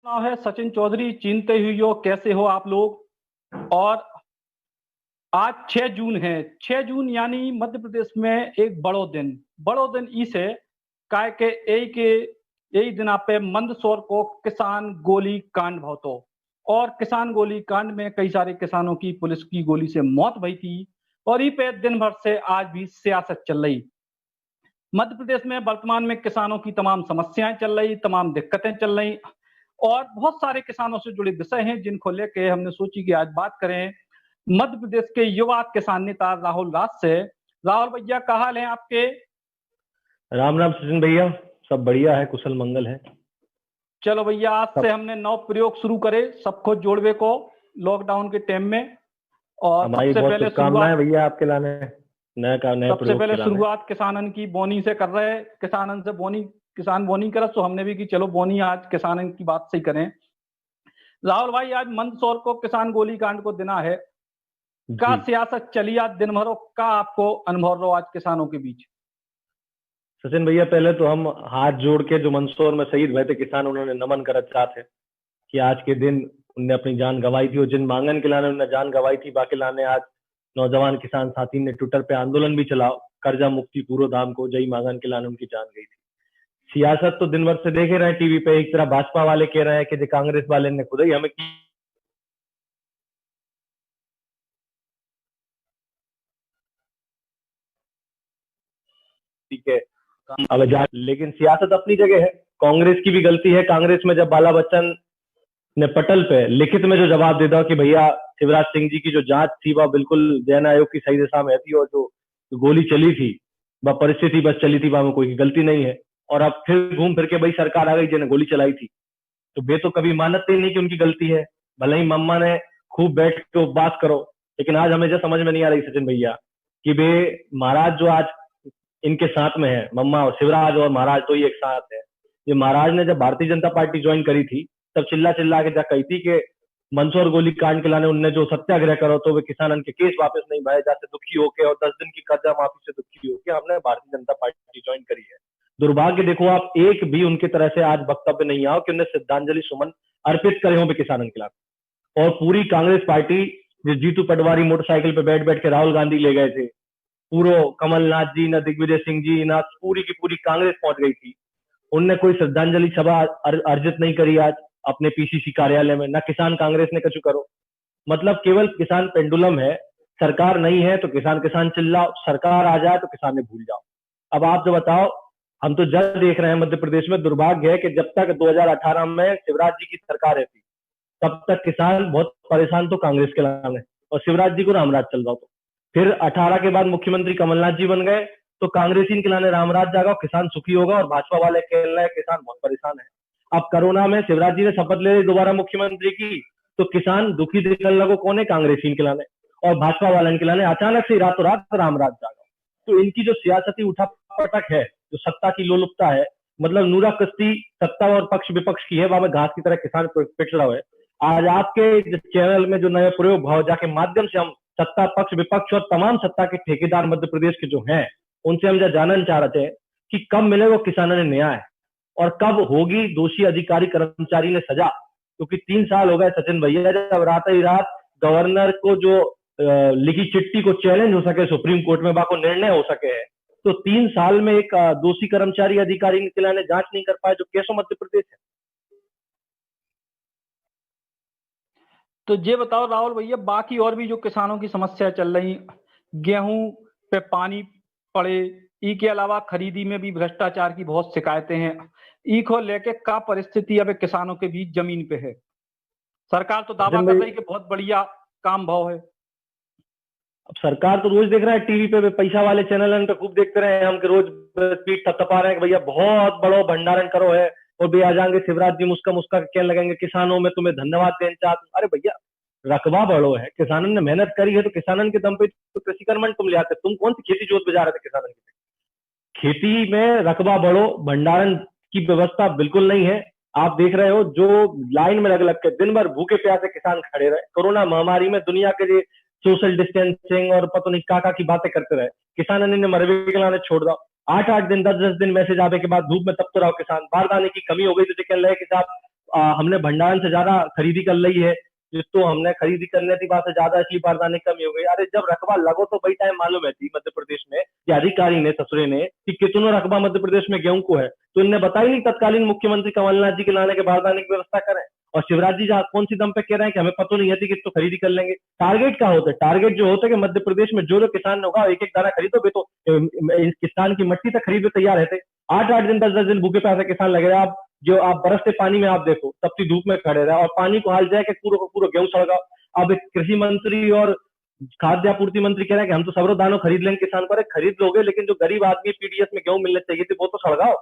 नाम है सचिन चौधरी। चिंते हुई हो, कैसे हो आप लोग। और आज 6 जून है। 6 जून यानी मध्य प्रदेश में एक बड़ो दिन इस है काय के यही दिना पे मंदसौर को किसान गोली कांड भवतो। और किसान गोली कांड में कई सारे किसानों की पुलिस की गोली से मौत भई थी। और ये पे दिन भर से आज भी सियासत चल रही। मध्य प्रदेश में वर्तमान में किसानों की तमाम समस्याएं चल रही, तमाम दिक्कतें चल रही। और बहुत सारे किसानों से जुड़े विषय हैं जिनको लेके हमने सोची कि आज बात करें मध्य प्रदेश के युवा किसान नेता राहुल राज से। राहुल भैया, क्या हाल है आपके? राम राम सचिन भैया, सब बढ़िया है, कुशल मंगल है। चलो भैया, आज से हमने नौ प्रयोग शुरू करे सबको जोड़वे को लॉकडाउन के टाइम में। और हमारी बहुत शुभकामनाएं भैया आपके लाने नए सबसे पहले शुरुआत किसानन की बोनी से कर रहे। किसानन से बोनी, किसान बोनी करे तो हमने भी कि चलो बोनी आज किसानन की बात से करें। राहुल भाई, आज मंदसौर को किसान गोली कांड को दिना है। क्या सियासत चली आज दिन भर, का आपको अनुभव रहो आज किसानों के बीच? सचिन भैया, पहले तो हम हाथ जोड़ के जो मंदसौर में शहीद हुए थे किसान, उन्होंने नमन कर चाहते कि आज के दिन उनने अपनी जान गंवाई थी और जिन मांगन के लाने उन्होंने जान गंवाई थी बाकी लाने आज नौजवान किसान साथी ने ट्विटर पे आंदोलन भी चलाओ, कर्जा मुक्ति पूरो दाम को, जय मांगन के लाने उनकी जान गई थी। सियासत तो दिन भर से देखे रहे टीवी पे। एक तरह भाजपा वाले कह रहे हैं कि कांग्रेस वाले ने खुद ही हमें ठीक है अब लेकिन सियासत अपनी जगह है। कांग्रेस की भी गलती है। कांग्रेस में जब बाला बच्चन ने पटल पे लिखित में जो जवाब दे दिया कि भैया शिवराज सिंह जी की जो जांच थी वह बिल्कुल जैन आयोग की सही दिशा में थी और जो गोली चली थी वह परिस्थिति बस चली थी, वहां में कोई गलती नहीं है। और अब फिर घूम फिर के भाई सरकार आ गई जिन्हें गोली चलाई थी, तो वे तो कभी मानते ही नहीं कि उनकी गलती है। भले ही मम्मा ने खूब बैठ के बात करो, लेकिन आज हमें जो समझ में नहीं आ रही सचिन भैया कि वे महाराज जो आज इनके साथ में है, मम्मा और शिवराज और महाराज तो ये एक साथ है। ये महाराज ने जब भारतीय जनता पार्टी ज्वाइन करी थी तब चिल्ला चिल्ला के जा कही थी कि मंदसौर गोली कांड के लाने उनने जो सत्याग्रह करो तो वे किसानन के केस वापस नहीं भाई जाते दुखी होके और 10 दिन की कर्जा माफी से दुखी होके हमने भारतीय जनता पार्टी ज्वाइन करी है। दुर्भाग्य देखो, आप एक भी उनकी तरह से आज वक्तव्य नहीं आओ कि उन्हें श्रद्धांजलि सुमन अर्पित करे हों किसानन के खिलाफ। और पूरी कांग्रेस पार्टी जो जीतू पटवारी मोटरसाइकिल पे बैठ बैठ के राहुल गांधी ले गए थे, पूरो कमलनाथ जी न दिग्विजय सिंह जी न पूरी की पूरी कांग्रेस पहुंच गई थी। उनने कोई श्रद्धांजलि सभा अर्जित नहीं करी आज अपने पीसीसी कार्यालय में, न किसान कांग्रेस ने कछु करो। मतलब केवल किसान पेंडुलम है। सरकार नहीं है तो किसान किसान चिल्लाओ, सरकार आ जाए तो किसान ने भूल जाओ। अब आप जो बताओ, हम तो जब देख रहे हैं मध्य प्रदेश में दुर्भाग्य है कि जब तक 2018 में शिवराज जी की सरकार रहती तब तक किसान बहुत परेशान तो कांग्रेस के लाने और शिवराज जी को रामराज चल रहा। तो फिर 18 के बाद मुख्यमंत्री कमलनाथ जी बन गए तो कांग्रेसी के लाने रामराज जागा, किसान सुखी होगा। और भाजपा वाले कह रहे हैं किसान बहुत परेशान है। अब कोरोना में शिवराज जी ने शपथ ले ली दोबारा मुख्यमंत्री की, तो किसान दुखी दिखने लगो कौन है? कांग्रेसी के लाने और भाजपा वाले के लाने अचानक से रातों रात रामराज जागा। तो इनकी जो सियासती उठापटक है, जो सत्ता की लोलुपता है, मतलब नूरा कश्ती सत्ता और पक्ष विपक्ष की है, वहां में घास की तरह किसान पिट रहा है। आज आपके चैनल में जो नए प्रयोग भावजा के माध्यम से हम सत्ता पक्ष विपक्ष और तमाम सत्ता के ठेकेदार मध्य प्रदेश के जो हैं उनसे हम जानना चाह रहे थे कि कब मिलेगा किसानों ने न्याय और कब होगी दोषी अधिकारी कर्मचारी ने सजा। क्योंकि 3 साल हो गए सचिन भैया, जब रात ही रात गवर्नर को जो लिखी चिट्ठी को चैलेंज हो सके सुप्रीम कोर्ट में, बाको निर्णय हो सके है, तो 3 साल में एक दोषी कर्मचारी अधिकारी के लाने जांच नहीं कर पाए, जो कैसो मध्य प्रदेश है। तो ये बताओ राहुल भैया, बाकी और भी जो किसानों की समस्या चल रही, गेहूं पे पानी पड़े, ई के अलावा खरीदी में भी भ्रष्टाचार की बहुत शिकायतें हैं। ई को लेके क्या परिस्थिति अब किसानों के बीच जमीन पे है? सरकार तो दावा कर रही कि बहुत बढ़िया काम भाव है। अब सरकार तो रोज देख रहा है टीवी पे, पैसा वाले चैनल पे खूब देखते रहे हम कि रोज पीठ थपथपा रहे हैं कि भैया बहुत बड़ो भंडारण करो है और भी आ जाएंगे शिवराज जी मुस्का मुस्का कहने लगेंगे किसानों में तुम्हें धन्यवाद देना चाहते। अरे भैया रकबा बढ़ो है, किसानों ने मेहनत करी है तो किसानों के दम पे तो कृषि कर्मण तुम ले आते। तुम कौन सी खेती जोत बजा रहे थे किसानों की? खेती में रकबा बढ़ो, भंडारण की व्यवस्था बिल्कुल नहीं है। आप देख रहे हो जो लाइन में लग लग के दिन भर भूखे प्यासे किसान खड़े रहे, कोरोना महामारी में दुनिया के लिए सोशल डिस्टेंसिंग और पता नहीं काका की बातें करते रहे, किसान ने मरवे के लाने छोड़ दो। 8-8 दिन 10-10 दिन मैसेज आने के बाद धूप में तपते रहो किसान। बारदाने की कमी हो गई तो कहने लगे कि साहब हमने भंडारण से ज्यादा खरीदी कर ली है, जिसको हमने खरीदी करने थी वहां से ज्यादा, इसलिए बारदाने कमी हो गई। अरे जब रकबा लगो तो वही टाइम मालूम है थी मध्य प्रदेश में कि अधिकारी ने ससुरे ने कि कितनों रकबा मध्य प्रदेश में गेहूं को है, तो इनने बताई नहीं तत्कालीन मुख्यमंत्री कमलनाथ जी के लाने के बारदाने की व्यवस्था करें। और शिवराज जी जहाँ कौन सी दम पे कह रहे हैं कि हमें पता नहीं है थी कि इसको खरीदी कर लेंगे। टारगेट क्या होता है? टारगेट जो होता है कि मध्य प्रदेश में जो जो किसान होगा एक एक दाना खरीदोगे तो इस किसान की मट्टी तक खरीदने तैयार रहते। 8-8 दिन 10-10 दिन भूखे प्यासे किसान लगे रहे। आप जो आप बरसते पानी में आप देखो तपती धूप में खड़े रहे और पानी को हाल जाए कि पूरा पूरा गेहूं सड़गा। अब एक कृषि मंत्री और खाद्य आपूर्ति मंत्री कह रहे हैं कि हम तो सबरो दानों खरीद लेंगे किसान पर। खरीद लोगे लेकिन जो गरीब आदमी पीडीएस में गेहूं मिलने चाहिए थे वो तो सड़गाओ।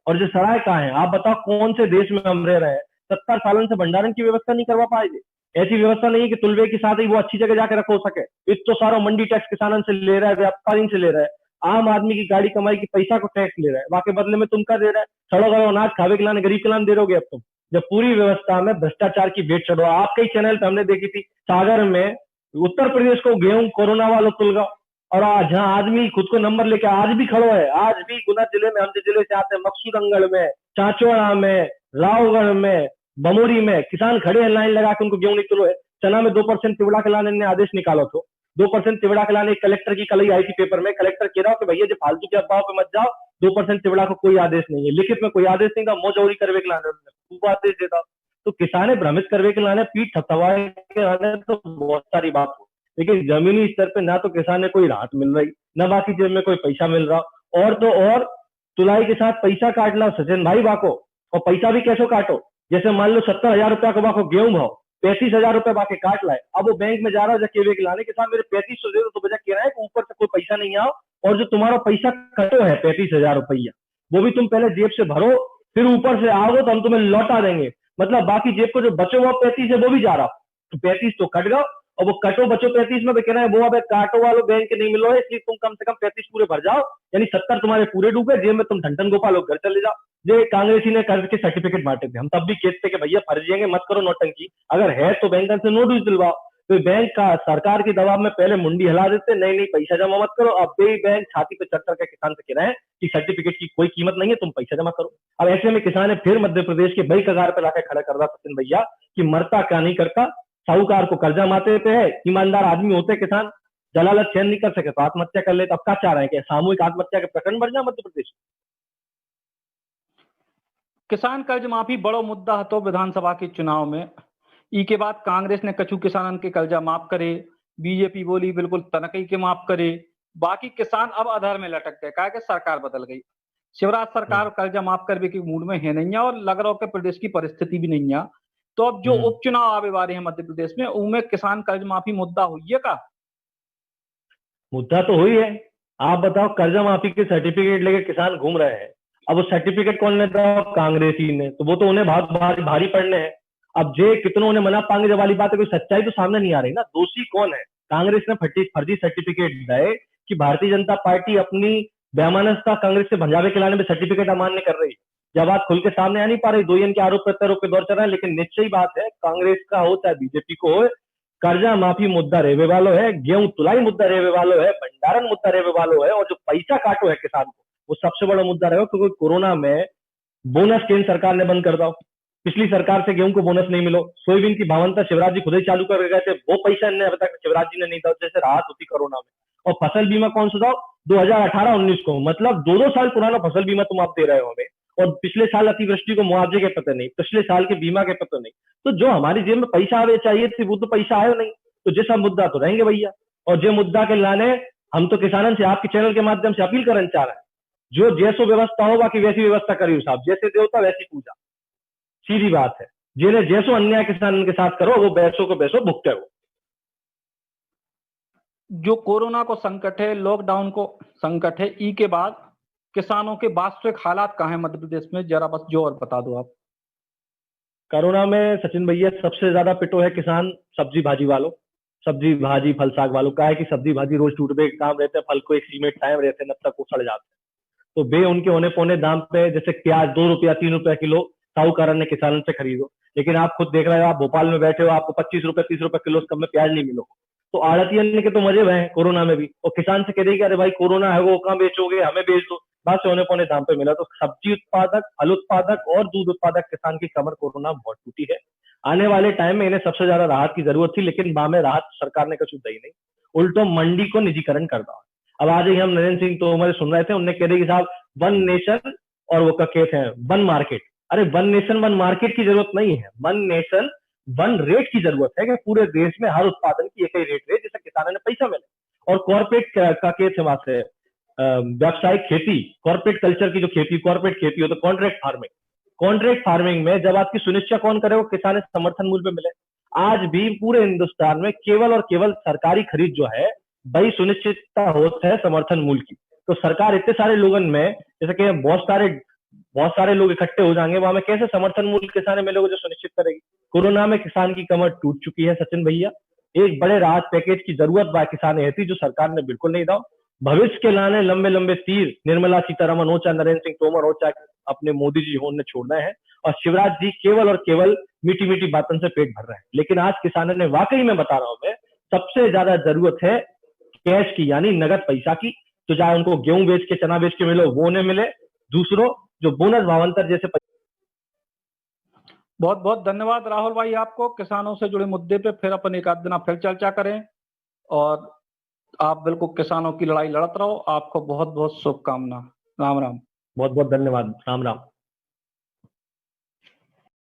और जो सड़ाए कहाँ है? आप बताओ कौन से देश में हम रह रहे हैं? 70 सालों से भंडारण की व्यवस्था नहीं करवा पाएंगे। ऐसी व्यवस्था नहीं है कि तुलवे के साथ ही वो अच्छी जगह जाकर रखो सके। इत तो सारा मंडी टैक्स किसानों से ले रहा है, व्यापारी से ले रहा है, आम आदमी की गाड़ी कमाई की पैसा को टैक्स ले रहा है, बाकी बदले में तुम क्या दे रहा है? सड़ो गड़ो अनाज खावे के लाने गरीब के लाने दे रहोगे अब तुम, जब पूरी व्यवस्था में भ्रष्टाचार की भेंट चढ़ो। आपके ही चैनल पे हमने देखी थी सागर में उत्तर प्रदेश को गेहूं कोरोना वालों तुलगा, और आज जहाँ आदमी खुद को नंबर लेके आज भी खड़ो है। आज भी गुना जिले में, हम जिस जिले से आते हैं, मकसूदंगढ़ में, चाचौड़ा में, रावगढ़ में, बमोरी में किसान खड़े हैं लाइन लगा के, उनको गेहूं नहीं किलो है। चना में 2% तिवड़ा के लाने ने आदेश निकालो तो 2% तिवड़ा के लाने कलेक्टर की कल ही आई थी पेपर में। कलेक्टर कह रहा हो कि भैया जो फालतू के अफवाह पे मत जाओ, 2% तिवड़ा को कोई आदेश नहीं है, लिखित में कोई आदेश नहीं था। मौजौरी करवे के लाने खूब आदेश देता। तो किसाने भ्रमित करवे के लाने, पीठ थपथवाए के लाने तो बहुत सारी बात हो, लेकिन जमीनी स्तर पे ना तो किसान ने कोई राहत मिल रही, ना बाकी जेब में कोई पैसा मिल रहा। और तो और तुलाई के साथ पैसा काट ला सचिन भाई बाको, और पैसा भी कैसे काटो? जैसे मान लो 70,000 रुपया को बाको गेहूं भाव, 35,000 रुपया बाकी काट लाए। अब वो बैंक में जा रहा है केवे के लाने के साथ, मेरे 3500 दे दो, तो बजा कह रहा है कि ऊपर से कोई पैसा नहीं आओ, और जो तुम्हारा पैसा कटो है 35,000 रुपया, वो भी तुम पहले जेब से भरो, फिर ऊपर से आओगे तो हम तुम्हें लौटा देंगे। मतलब बाकी जेब को जो बचे हुआ 35 है वो भी जा रहा, तो 35 तो कट गया, और वो कटो बचो 35 में भी कह रहे हैं वो अब काटो वालों बैंक के नहीं मिलो है, इसलिए तुम कम से कम 35 पूरे भर जाओ, यानी 70 तुम्हारे पूरे डूबे, जेब में तुम ठंडन गोपाल घर चले जाओ। ये कांग्रेसी ने कर्ज के सर्टिफिकेट बांटे थे, हम तब भी कहते कि भैया फर्जिएंगे मत करो नोटंकी, अगर है तो बैंक से नोटिस दिलवाओ। तो बैंक का सरकार के दबाव में पहले मुंडी हिला देते, नहीं नहीं पैसा जमा मत करो। अब भी बैंक छाती पे चढ़ के किसान से कह रहे हैं कि सर्टिफिकेट की कोई कीमत नहीं है, तुम पैसा जमा करो। अब ऐसे में किसान ने फिर मध्य प्रदेश के बड़ी कगार पे लाकर खड़ा कर रहा सचिन भैया कि मरता क्या नहीं करता, साहूकार को कर्जा माते पे है, ईमानदार आदमी होते किसान, जलालत सहन नहीं कर सके तो आत्महत्या कर ले। तो अब क्या चाह रहे हैं कि सामूहिक आत्महत्या के प्रकरण बढ़ जाए मध्य प्रदेश? किसान कर्ज माफी बड़ो मुद्दा है तो विधानसभा के चुनाव में ई के बाद कांग्रेस ने कछु किसानन के कर्जा माफ करे, बीजेपी बोली बिल्कुल तनकई के माफ करे, बाकी किसान अब अधर में लटक गए, कहा कि सरकार बदल गई। शिवराज सरकार कर्जा माफ करने के मूड में है नहीं है, और लग रहा है कि प्रदेश की परिस्थिति भी नहीं है। तो अब जो उपचुनाव आवे वाले हैं मध्य प्रदेश में, उनमें किसान कर्ज माफी मुद्दा हुई है का? मुद्दा तो हुई है। आप बताओ, कर्जा माफी के सर्टिफिकेट लेके किसान घूम रहे हैं। अब वो सर्टिफिकेट कौन ने दिया? कांग्रेसी ने, तो वो तो उन्हें बहुत भारी पड़ने हैं। अब जे कितनों उन्हें मना पाएंगे जब वाली बात है, कोई सच्चाई तो सामने नहीं आ रही ना। दोषी कौन है? कांग्रेस ने फर्जी सर्टिफिकेट दिए कि भारतीय जनता पार्टी अपनी बेमानसता कांग्रेस से भंजावे के लाने में सर्टिफिकेट अमान्य कर रही है। जब बात खुल के सामने आ नहीं पा रही, दो के आरोप प्रत्यारोप के दौर चल रहा है, लेकिन निश्चय बात है कांग्रेस का हो चाहे बीजेपी को हो, कर्जा माफी मुद्दा रेवे वालों है, गेहूं तुलाई मुद्दा रेवे वालों है, भंडारण मुद्दा रेवे वालों है, और जो पैसा काटो है किसान को वो सबसे बड़ा मुद्दा रहेगा। क्योंकि कोरोना में बोनस केंद्र सरकार ने बंद कर दो, पिछली सरकार से गेहूं को बोनस नहीं मिलो, सोयाबीन की भावनता शिवराज जी खुद ही चालू कर गए थे, वो पैसा इन्हें अभी तक शिवराज जी ने नहीं दिया, जैसे राहत होती कोरोना में। और फसल बीमा कौन सा दो? 2018-19 को, मतलब 2-2 साल पुराना फसल बीमा तुम आप दे रहे हो हमें, और पिछले साल अतिवृष्टि को मुआवजे के पता नहीं, पिछले साल के बीमा के पता नहीं। तो जो हमारी जेब में पैसा आवे चाहिए थी वो तो पैसा आयो नहीं, तो जैसा मुद्दा तो रहेंगे भैया। और जो मुद्दा के लाने हम तो किसानों से आपके चैनल के माध्यम से अपील करना चाह रहे हैं, जो जैसो व्यवस्था हो बाकी वैसी व्यवस्था करियो साहब, जैसे देवता वैसी पूजा, सीधी बात है। जिन्हें जैसो अन्याय किसान के साथ करो वो बैसो को बैसो भुगते हो। जो कोरोना को संकट है, लॉकडाउन को संकट है, ई के बाद किसानों के वास्तविक हालात कहाँ है मध्य प्रदेश में, जरा बस जो और बता दो आप। कोरोना में सचिन भैया सबसे ज्यादा पिटो है किसान सब्जी भाजी वालों, सब्जी भाजी फल साग वालों का है कि सब्जी भाजी रोज टूटबे के काम रहते हैं, फल को एक सीमेंट टाइम रहते हैं जब तक वो सड़ जाते हैं। तो बे उनके होने पौने दाम पे, जैसे प्याज 2 रुपया 3 रुपया किलो साहूकार ने किसानों से खरीदो, लेकिन आप खुद देख रहे हो, आप भोपाल में बैठे हो, आपको 25 रुपए 30 रुपए किलो कम में प्याज नहीं मिलो। तो आड़तियन के तो मजे हुए हैं कोरोना में भी, और किसान से कह देगी अरे भाई कोरोना है वो कहाँ बेचोगे, हमें बेच दो, सोने पौने दाम पे मिला। तो सब्जी उत्पादक, फल उत्पादक और दूध उत्पादक किसान की कमर कोरोना बहुत टूटी है। आने वाले टाइम में इन्हें सबसे ज्यादा राहत की जरूरत थी, लेकिन में राहत सरकार ने कछु दी नहीं, उल्टो मंडी को निजीकरण कर दिया। अब आज ही हम नरेंद्र सिंह तोमर सुन रहे थे, उनने कह दिया कि साहब वन नेशन और वो कहते हैं वन मार्केट। अरे वन नेशन वन मार्केट की जरूरत नहीं है, वन नेशन वन रेट की जरूरत है कि पूरे देश में हर उत्पादन की एक ही रेट रहे जिससे किसानों ने पैसा मिले। और कॉर्पोरेट का केस है वहां से व्यावसायिक खेती, कॉर्पोरेट कल्चर की जो खेती, कॉर्पोरेट खेती हो तो कॉन्ट्रैक्ट फार्मिंग, कॉन्ट्रैक्ट फार्मिंग में जब आपकी सुनिश्चित कौन करे, वो किसान समर्थन मूल्य पे मिले। आज भी पूरे हिंदुस्तान में केवल और केवल सरकारी खरीद जो है वही सुनिश्चितता होता है समर्थन मूल्य की। तो सरकार इतने सारे लोगन में, जैसे कि बहुत सारे लोग इकट्ठे हो जाएंगे, वहां में कैसे समर्थन मूल्य किसान मिलेगा जो सुनिश्चित करेगी। कोरोना में किसान की कमर टूट चुकी है सचिन भैया, एक बड़े राहत पैकेज की जरूरत बा किसान है जो सरकार ने बिल्कुल नहीं दाओ। भविष्य के लाने लंबे लंबे तीर निर्मला सीतारमन हो चाहे नरेंद्र सिंह तोमर हो चाहे अपने मोदी जी हो, ने छोड़ना है। और शिवराज जी केवल और केवल मीठी मीठी बातों से पेट भर रहे हैं। लेकिन आज किसानों ने वाकई में बता रहा हूं मैं, सबसे ज्यादा जरूरत है कैश की, यानी नगद पैसा की। तो चाहे उनको गेहूं बेच के चना बेच के मिले वो उन्हें मिले, दूसरों जो बोनस भावांतर जैसे। बहुत बहुत धन्यवाद राहुल भाई आपको। किसानों से जुड़े मुद्दे पे फिर अपन एक आध दिन फिर चर्चा करें, और आप बिल्कुल किसानों की लड़ाई लड़त रहो। आपको बहुत बहुत शुभकामना। राम राम। बहुत बहुत धन्यवाद। राम राम।